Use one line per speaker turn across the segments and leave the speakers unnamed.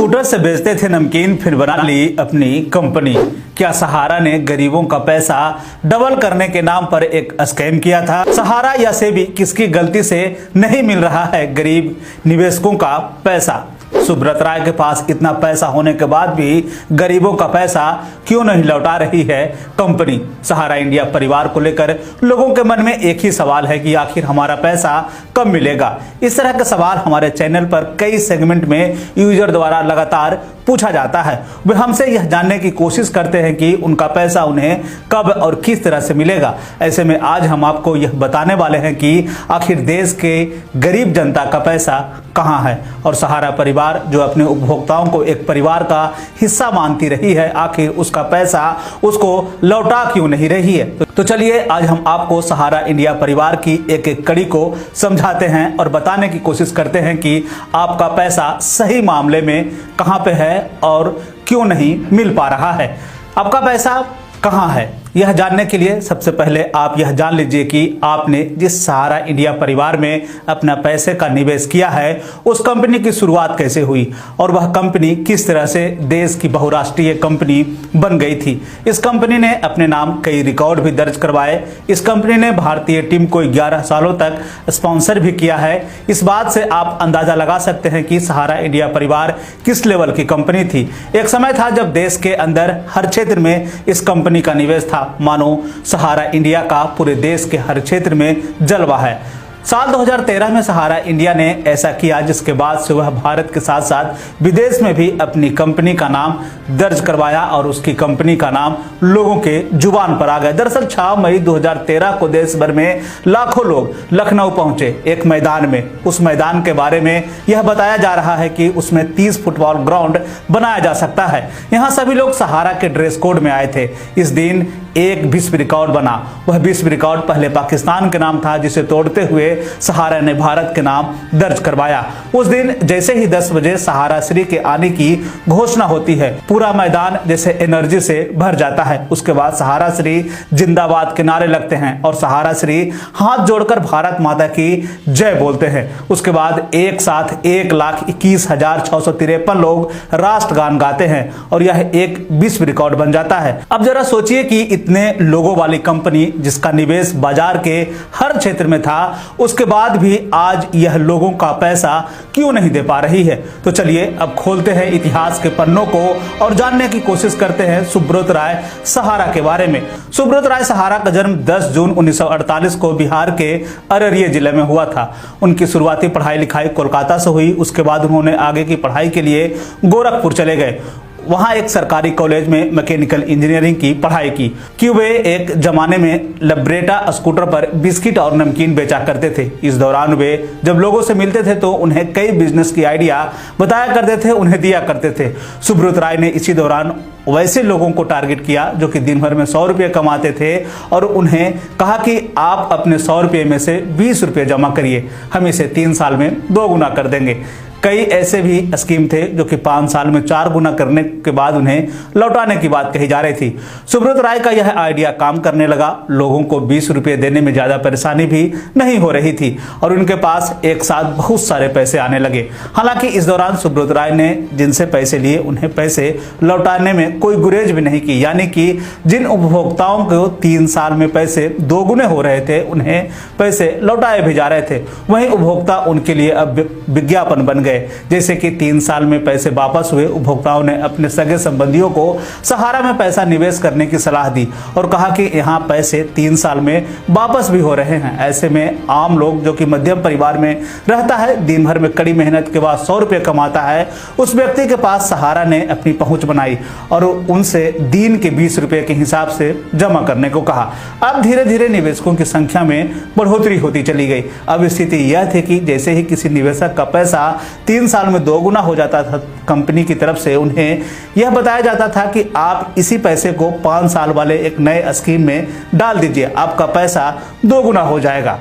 Scooter से बेचते थे नमकीन, फिर बना ली अपनी कंपनी। क्या सहारा ने गरीबों का पैसा डबल करने के नाम पर एक स्कैम किया था? सहारा या सेबी, किसकी गलती से नहीं मिल रहा है गरीब निवेशकों का पैसा? सुब्रत राय के पास इतना पैसा होने के बाद भी गरीबों का पैसा क्यों नहीं लौटा रही है कंपनी? सहारा इंडिया परिवार को लेकर लोगों के मन में एक ही सवाल है कि आखिर हमारा पैसा कब मिलेगा। इस तरह का सवाल हमारे चैनल पर कई सेगमेंट में यूजर द्वारा लगातार पूछा जाता है। वे हमसे यह जानने की कोशिश करते हैं कि उनका पैसा उन्हें कब और किस तरह से मिलेगा। ऐसे में आज हम आपको यह बताने वाले हैं कि आखिर देश के गरीब जनता का पैसा कहां है और सहारा परिवार जो अपने उपभोक्ताओं को एक परिवार का हिस्सा मानती रही है, आखिर उसका पैसा उसको लौटा क्यों नहीं रही है। तो चलिए आज हम आपको सहारा इंडिया परिवार की एक एक कड़ी को समझाते हैं और बताने की कोशिश करते हैं कि आपका पैसा सही मामले में कहां पे है और क्यों नहीं मिल पा रहा है। आपका पैसा कहां है, यह जानने के लिए सबसे पहले आप यह जान लीजिए कि आपने जिस सहारा इंडिया परिवार में अपना पैसे का निवेश किया है उस कंपनी की शुरुआत कैसे हुई और वह कंपनी किस तरह से देश की बहुराष्ट्रीय कंपनी बन गई थी। इस कंपनी ने अपने नाम कई रिकॉर्ड भी दर्ज करवाए। इस कंपनी ने भारतीय टीम को 11 सालों तक स्पॉन्सर भी किया है। इस बात से आप अंदाजा लगा सकते हैं कि सहारा इंडिया परिवार किस लेवल की कंपनी थी। एक समय था जब देश के अंदर हर क्षेत्र में इस कंपनी का निवेश था। मानो सहारा इंडिया का पूरे देश के हर क्षेत्र में जलवा है। साल 2013 में सहारा इंडिया ने ऐसा किया जिसके बाद से वह भारत के साथ साथ विदेश में भी अपनी कंपनी का नाम दर्ज करवाया और उसकी कंपनी का नाम लोगों के जुबान पर आ गया। दरअसल 6 मई 2013 को देश भर में लाखों लोग लखनऊ पहुंचे एक मैदान में। उस मैदान के बारे में यह बताया जा रहा है कि उसमें 30 फुटबॉल ग्राउंड बनाया जा सकता है। यहाँ सभी लोग सहारा के ड्रेस कोड में आए थे। इस दिन एक विश्व रिकॉर्ड बना। वह विश्व रिकॉर्ड पहले पाकिस्तान के नाम था, जिसे तोड़ते हुए सहारा ने भारत के नाम दर्ज करवाया। उस दिन जैसे ही 10 बजे सहारा श्री के आने की घोषणा होती है, पूरा मैदान जैसे एनर्जी से भर जाता है। उसके बाद सहारा श्री जिंदाबाद के नारे लगते हैं और सहारा श्री हाथ जोड़कर भारत माता की जय बोलते हैं। उसके बाद एक साथ 1,21,653 लोग राष्ट्रगान गाते हैं और यह एक विश्व रिकॉर्ड बन जाता है। अब जरा सोचिए कि इतने लोगों वाली कंपनी जिसका निवेश बाजार के हर क्षेत्र में था, उसके बाद भी आज यह लोगों का पैसा क्यों नहीं दे पा रही है। तो चलिए अब खोलते हैं इतिहास के पन्नों को और जानने की कोशिश करते हैं सुब्रत राय सहारा के बारे में। सुब्रत राय सहारा का जन्म 10 जून 1948 को बिहार के अररिया जिले में हुआ था। उनकी शुरुआती पढ़ाई लिखाई कोलकाता से हुई। उसके बाद उन्होंने आगे की पढ़ाई के लिए गोरखपुर चले गए। वहां एक सरकारी कॉलेज में मैकेनिकल इंजीनियरिंग की पढ़ाई की कि वे एक जमाने में लब्रेटा स्कूटर पर बिस्किट और नमकीन बेचा करते थे। इस दौरान वे जब लोगों से मिलते थे तो उन्हें कई बिजनेस की आइडिया बताया करते थे, उन्हें दिया करते थे। सुब्रत राय ने इसी दौरान वैसे लोगों को टारगेट किया जो कि दिन भर में 100 रुपये कमाते थे और उन्हें कहा कि आप अपने 100 रुपये में से 20 रुपये जमा करिए, हम इसे 3 साल में 2 गुना कर देंगे। कई ऐसे भी स्कीम थे जो कि 5 साल में 4 गुना करने के बाद उन्हें लौटाने की बात कही जा रही थी। सुब्रत राय का यह आइडिया काम करने लगा। लोगों को 20 रुपये देने में ज्यादा परेशानी भी नहीं हो रही थी और उनके पास एक साथ बहुत सारे पैसे आने लगे। हालांकि इस दौरान सुब्रत राय ने जिनसे पैसे लिए उन्हें पैसे लौटाने में कोई गुरेज भी नहीं की, यानी कि जिन उपभोक्ताओं को 3 साल में पैसे 2 गुने हो रहे थे उन्हें पैसे लौटाए भी जा रहे थे। वहीं उपभोक्ता उनके लिए अब विज्ञापन बन गए। जैसे कि 3 साल में पैसे वापस हुए, उपभोक्ताओं ने अपने सगे संबंधियों को सहारा में पैसा निवेश करने की सलाह दी और कहा कि यहाँ पैसे 3 साल में वापस भी हो रहे हैं। ऐसे में आम लोग जो कि मध्यम परिवार में रहता है, दिन भर में कड़ी मेहनत के बाद 100 रुपये कमाता है, उस व्यक्ति के पास सहारा ने अपनी पहुंच बनाई और उनसे दिन के 20 रुपये के हिसाब से जमा करने को कहा। अब धीरे धीरे निवेशकों की संख्या में बढ़ोतरी होती चली गई। अब स्थिति यह थी कि जैसे ही किसी निवेशक का पैसा 3 साल में 2 गुना हो जाता था, कंपनी की तरफ से उन्हें यह बताया जाता था कि आप इसी पैसे को 5 साल वाले एक नए स्कीम में डाल दीजिए, आपका पैसा 2 गुना हो जाएगा।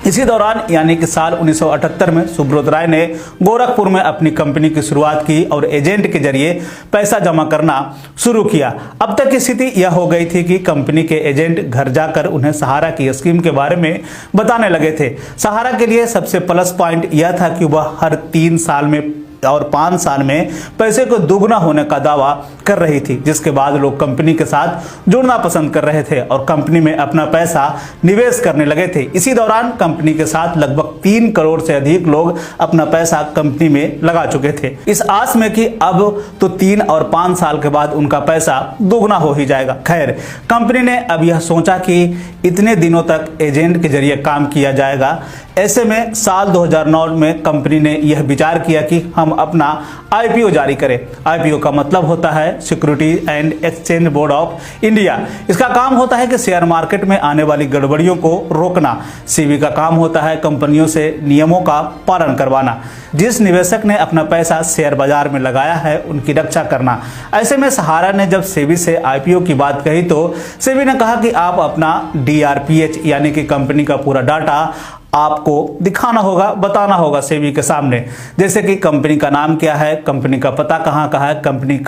इसी दौरान यानी कि साल 1978 में सुब्रत राय ने गोरखपुर में अपनी कंपनी की शुरुआत की और एजेंट के जरिए पैसा जमा करना शुरू किया। अब तक की स्थिति यह हो गई थी कि कंपनी के एजेंट घर जाकर उन्हें सहारा की स्कीम के बारे में बताने लगे थे। सहारा के लिए सबसे प्लस पॉइंट यह था कि वह हर 3 साल में और 5 साल में पैसे को दुगना होने का दावा कर रही थी, जिसके बाद लोग कंपनी के साथ जुड़ना पसंद कर रहे थे और कंपनी में अपना पैसा निवेश करने लगे थे। इसी दौरान कंपनी के साथ लगभग 3 करोड़ से अधिक लोग अपना पैसा कंपनी में लगा चुके थे, इस आस में कि अब तो 3 और 5 साल के बाद उनका पैसा दुगना हो ही जाएगा। खैर, कंपनी ने अब यह सोचा कि इतने दिनों तक एजेंट के जरिए काम किया जाएगा। ऐसे में साल 2009 में कंपनी ने यह विचार किया कि हम अपना आईपीओ जारी करें। आईपीओ का मतलब होता है security and exchange board of India. इसका काम होता है कि शेयर मार्केट में आने वाली गड़बड़ियों को रोकना। सेबी का काम होता है कंपनियों से नियमों का पालन करवाना। जिस निवेशक ने अपना पैसा शेयर बाजार में लगाया है उनकी रक्षा करना। ऐसे में सहारा ने जब सेबी से आईपीओ की बात कही तो सेबी ने कहा कि आप अपना डीआरपीएच यानी कि कंपनी का पूरा डाटा आपको दिखाना होगा, बताना होगा सेबी के सामने, जैसे कि कंपनी का नाम क्या है, कंपनी का पता कहाँ का है, कंपनी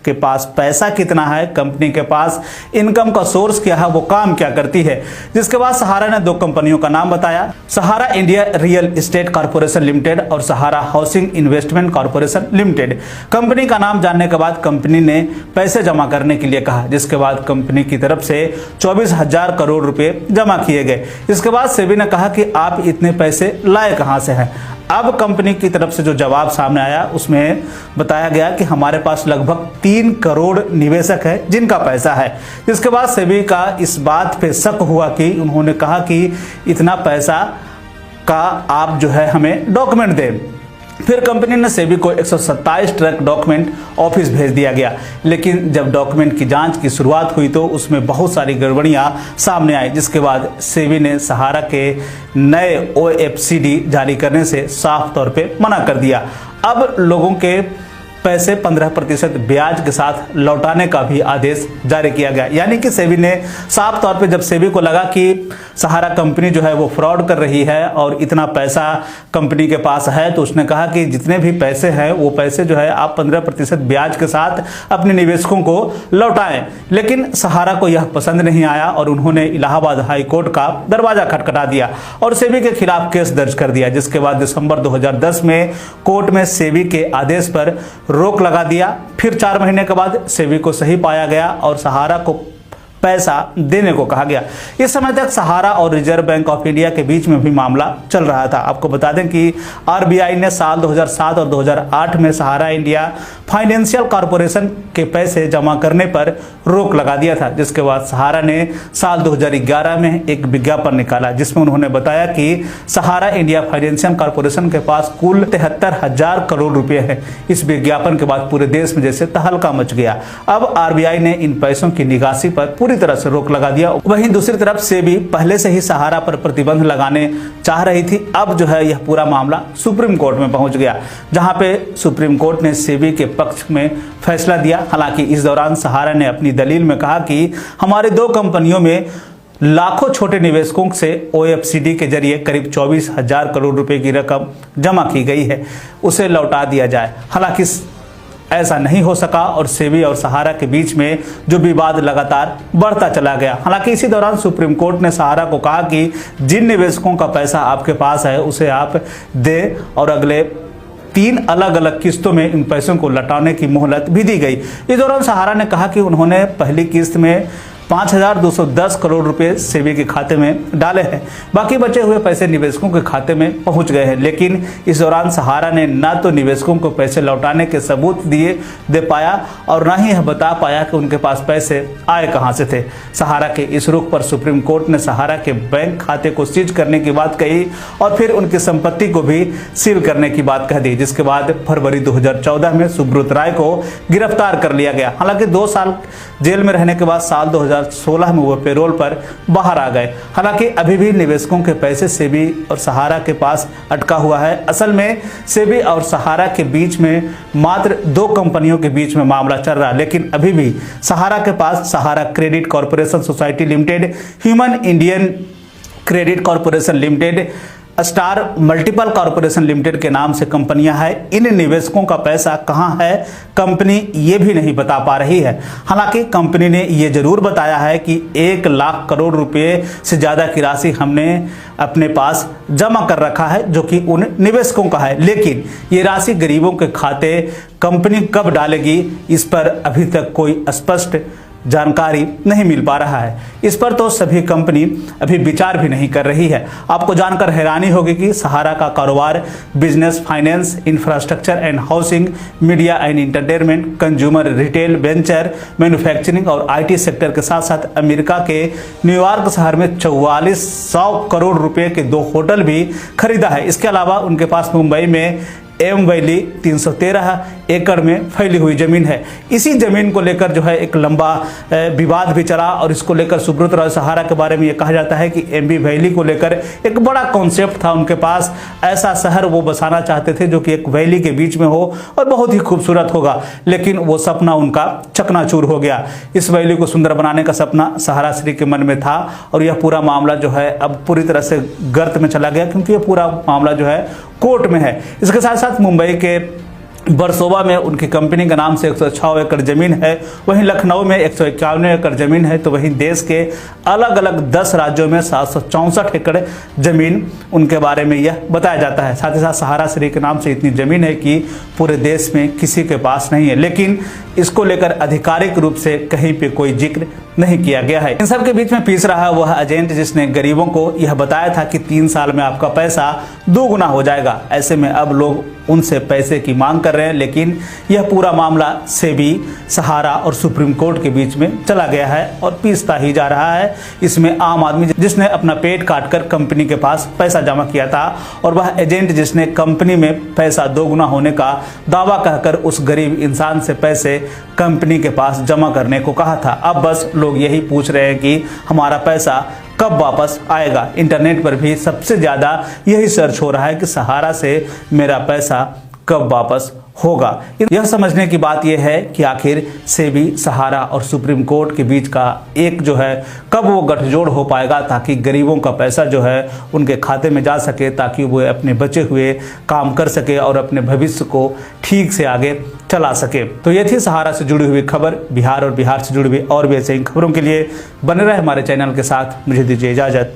के पास पैसा कितना है, कंपनी के पास इनकम का सोर्स क्या है, वो काम क्या करती है। जिसके बाद सहारा ने 2 कंपनियों का नाम बताया, Sahara India real estate corporation limited और Sahara housing investment corporation limited. Company का नाम जानने के बाद कंपनी ने पैसे जमा करने के लिए कहा, जिसके बाद कंपनी की तरफ से 24,000 करोड़ रुपए जमा किए गए। इसके बाद सेबी ने कहा कि आप इतने पैसे लाए कहां से हैं। अब कंपनी की तरफ से जो जवाब सामने आया उसमें बताया गया कि हमारे पास लगभग 3 करोड़ निवेशक है जिनका पैसा है। इसके बाद सेबी का इस बात पे शक हुआ कि उन्होंने कहा कि इतना पैसा का आप जो है हमें डॉक्यूमेंट दें। फिर कंपनी ने सेबी को 127 ट्रक डॉक्यूमेंट ऑफिस भेज दिया गया, लेकिन जब डॉक्यूमेंट की जांच की शुरुआत हुई तो उसमें बहुत सारी गड़बड़ियां सामने आई, जिसके बाद सेबी ने सहारा के नए ओएफसीडी जारी करने से साफ तौर पे मना कर दिया। अब लोगों के पैसे 15% ब्याज के साथ लौटाने का भी आदेश जारी किया गया। यानी कि सेबी ने साफ तौर पे, जब सेबी को लगा कि सहारा कंपनी जो है वो फ्रॉड कर रही है और इतना पैसा कंपनी के पास है, तो उसने कहा कि जितने भी पैसे हैं वो पैसे जो है आप 15% ब्याज के साथ अपने निवेशकों को लौटाएं। लेकिन सहारा को यह पसंद नहीं आया और उन्होंने इलाहाबाद हाई कोर्ट का दरवाजा खटखटा दिया और सेबी के खिलाफ केस दर्ज कर दिया। जिसके बाद दिसंबर 2010 में कोर्ट में सेबी के आदेश पर रोक लगा दिया। फिर 4 महीने के बाद सेबी को सही पाया गया और सहारा को पैसा देने को कहा गया। इस समय तक सहारा और रिजर्व बैंक ऑफ इंडिया के बीच में भी मामला चल रहा था। आपको बता दें कि आरबीआई ने साल 2007 और 2008 में सहारा इंडिया फाइनेंशियल कॉर्पोरेशन के पैसे जमा करने पर रोक लगा दिया था। जिसके बाद सहारा ने साल 2011 में एक विज्ञापन निकाला जिसमें उन्होंने बताया कि सहारा इंडिया फाइनेंशियल कॉर्पोरेशन के पास कुल 73,000 करोड़ रुपए है। इस विज्ञापन के बाद पूरे देश में जैसे तहलका मच गया। अब आरबीआई ने इन पैसों की निकासी पर पूरी तरह से रोक लगा दिया। वहीं दूसरी तरफ सेबी पहले से ही सहारा पर प्रतिबंध लगाने चाह रही थी। अब जो है यह पूरा मामला सुप्रीम कोर्ट में पहुंच गया, जहां पे सुप्रीम कोर्ट ने सेबी के पक्ष में फैसला दिया। हालांकि इस दौरान सहारा ने अपनी दलील में कहा कि हमारी 2 कंपनियों में लाखों छोटे निवेशकों से ओएफसीडी के जरिए करीब 24,000 करोड़ रुपए की रकम जमा की गई है, उसे लौटा दिया जाए। हालांकि ऐसा नहीं हो सका और सेबी और सहारा के बीच में जो विवाद लगातार बढ़ता चला गया। हालांकि इसी दौरान सुप्रीम कोर्ट ने सहारा को कहा कि जिन निवेशकों का पैसा आपके पास है उसे आप दें और अगले 3 अलग अलग किस्तों में इन पैसों को लौटाने की मोहलत भी दी गई। इस दौरान सहारा ने कहा कि उन्होंने पहली किस्त में 5,210 करोड़ रुपए सेबी के खाते में डाले हैं, बाकी बचे हुए पैसे निवेशकों के खाते में पहुंच गए हैं। लेकिन इस दौरान सहारा ने ना तो निवेशकों को पैसे लौटाने के सबूत दे पाया और ना ही यह बता पाया कि उनके पास पैसे आए कहां से थे। सहारा के इस रुख पर सुप्रीम कोर्ट ने सहारा के बैंक खाते को सीज करने की बात कही और फिर उनकी संपत्ति को भी सील करने की बात कह दी। जिसके बाद फरवरी 2014 में सुब्रत राय को गिरफ्तार कर लिया गया। हालांकि 2 साल जेल में रहने के बाद साल 2016 में वो पेरोल पर बाहर आ गए। हालांकि अभी भी निवेशकों के पैसे सेबी और सहारा के पास अटका हुआ है। असल में सेबी और सहारा के बीच में मात्र 2 कंपनियों के बीच में मामला चल रहा है, लेकिन अभी भी सहारा के पास Sahara credit corporation society limited, human Indian credit corporation limited, star multiple corporation limited के नाम से कंपनियां हैं। इन निवेशकों का पैसा कहां है, कंपनी ये भी नहीं बता पा रही है। हालांकि कंपनी ने ये जरूर बताया है कि 1 लाख करोड़ रुपए से ज्यादा की राशि हमने अपने पास जमा कर रखा है, जो कि उन निवेशकों का है। लेकिन ये राशि गरीबों के खाते कंपनी कब डालेगी, इस पर अभी तक कोई स्पष्ट जानकारी नहीं मिल पा रहा है। इस पर तो सभी कंपनी अभी विचार भी नहीं कर रही है। आपको जानकर हैरानी होगी कि सहारा का कारोबार business, finance, infrastructure and housing, media and entertainment, consumer, retail, venture, manufacturing और IT सेक्टर के साथ साथ अमेरिका के न्यूयॉर्क शहर में 4400 करोड़ रुपए के 2 होटल भी खरीदा है। इसके अलावा उनके पास मुंबई में एम वैली 313 एकड़ में फैली हुई जमीन है। इसी जमीन को लेकर जो है एक लंबा विवाद भी चला और इसको लेकर सुब्रत रॉय सहारा के बारे में ये कहा जाता है कि MB वैली को लेकर एक बड़ा कॉन्सेप्ट था उनके पास। ऐसा शहर वो बसाना चाहते थे जो कि एक वैली के बीच में हो और बहुत ही खूबसूरत होगा, लेकिन वो सपना उनका चकनाचूर हो गया। इस वैली को सुंदर बनाने का सपना सहारा श्री के मन में था और यह पूरा मामला जो है अब पूरी तरह से गर्त में चला गया, क्योंकि यह पूरा मामला जो है कोर्ट में है। इसके साथ साथ मुंबई के बरसोबा में उनकी कंपनी के नाम से 106 एकड़ जमीन है, वहीं लखनऊ में 151 एकड़ जमीन है, तो वहीं देश के अलग अलग 10 राज्यों में 764 एकड़ जमीन उनके बारे में यह बताया जाता है। साथ ही साथ सहारा श्री के नाम से इतनी जमीन है कि पूरे देश में किसी के पास नहीं है, लेकिन इसको लेकर आधिकारिक रूप से कहीं पे कोई जिक्र नहीं किया गया है। इन सब के बीच में पीस रहा है वह एजेंट जिसने गरीबों को यह बताया था कि 3 साल में आपका पैसा 2 गुना हो जाएगा। ऐसे में अब लोग उनसे पैसे की मांग कर रहे हैं, लेकिन यह पूरा मामला सेबी, सहारा और सुप्रीम कोर्ट के बीच में चला गया है और पीसता ही जा रहा है। इसमें आम आदमी जिसने अपना पेट काटकर कंपनी के पास पैसा जमा किया था और वह एजेंट जिसने कंपनी में पैसा 2 गुना होने का दावा कहकर उस गरीब इंसान से पैसे कंपनी के पास जमा करने को कहा था। अब बस लोग यही पूछ रहे हैं कि हमारा पैसा कब वापस आएगा। इंटरनेट पर भी सबसे ज़्यादा यही सर्च हो रहा है कि सहारा से मेरा पैसा कब वापस होगा। यह समझने की बात यह है कि आखिर सेबी, सहारा और सुप्रीम कोर्ट के बीच का एक जो है कब वो गठजोड़ हो पाएगा, ताकि गरीबों का पैसा जो है उनके खाते में जा सके, ताकि वो अपने बचे हुए काम कर सके और अपने भविष्य को ठीक से आगे चला सके। तो ये थी सहारा से जुड़ी हुई खबर। बिहार और बिहार से जुड़ी हुई और भी ऐसे ही खबरों के लिए बने रहे हमारे चैनल के साथ। मुझे दीजिए इजाजत।